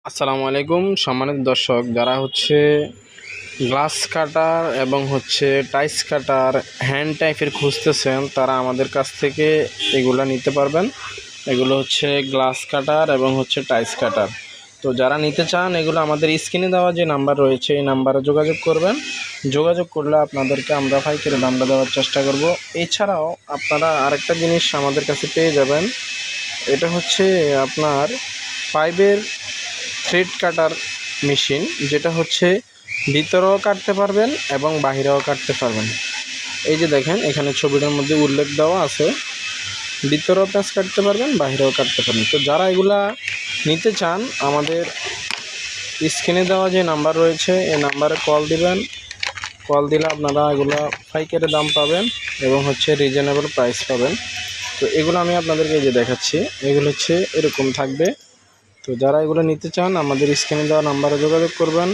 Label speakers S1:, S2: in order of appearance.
S1: আসসালামু আলাইকুম সম্মানিত দর্শক, যারা গ্লাস কাটার এবং টাইস কাটার হ্যান্ড টাইপের খুঁজতেছেন তারা আমাদের কাছ থেকে এগুলো নিতে পারবেন। এগুলো গ্লাস কাটার এবং টাইস কাটার। তো যারা নিতে চান এগুলো আমাদের স্ক্রিনে দেওয়া যে নাম্বার রয়েছে এই নাম্বারে যোগাযোগ করবেন। যোগাযোগ করলে আপনাদেরকে আমরা পাইকারি দামটা দেওয়ার চেষ্টা করব। এছাড়াও আপনারা আরেকটা জিনিস আমাদের কাছে পেয়ে যাবেন, এটা আপনার পাইপের থ্রেড কাটার মেশিন, যেটা ভিতরেও কাটতে পারবেন এবং বাহিরেও কাটতে পারবেন। এই যে দেখেন এখানে ছবিটার মধ্যে উল্লেখ দেওয়া আছে, ভিতরেও প্যাঁচ কাটতে পারবেন, বাহিরেও কাটতে পারবেন। তো যারা এগুলা নিতে চান আমাদের স্ক্রিনে দেওয়া যে নাম্বার রয়েছে এই নাম্বারে কল দিবেন। কল দিলে আপনারা এগুলো পাইকারি দাম পাবেন এবং রিজনেবল প্রাইস পাবেন। তো এগুলো আমি আপনাদেরকে যে দেখাচ্ছি এগুলো এরকম থাকবে। তো যারা এগুলো নিতে চান আমাদের স্ক্রিনে দেওয়া নাম্বারে যোগাযোগ করবেন।